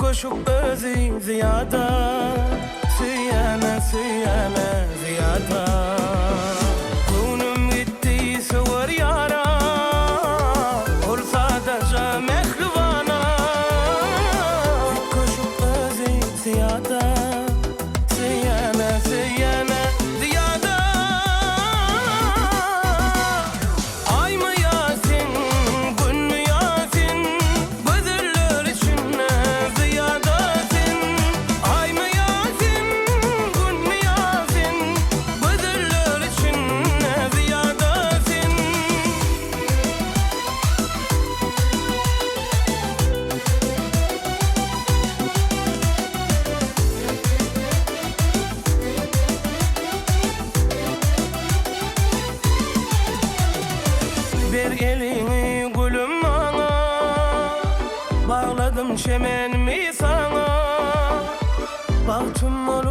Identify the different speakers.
Speaker 1: koşup özü Zyýada, süýene süýene Zyýada. Günüm gitti söwer yara, olsa da ja mehribana. Koşup özü Zyýada, süýene süýene Zyýada. Ay mı Yasin, gün mü Yasin, gözler içine Zyýadasın. Ay mı Yasin, gün mü Yasin, gözler içine Zyýadasın. Ver elini gülüm bana, bağladım şemenimi sana. Bahtım ol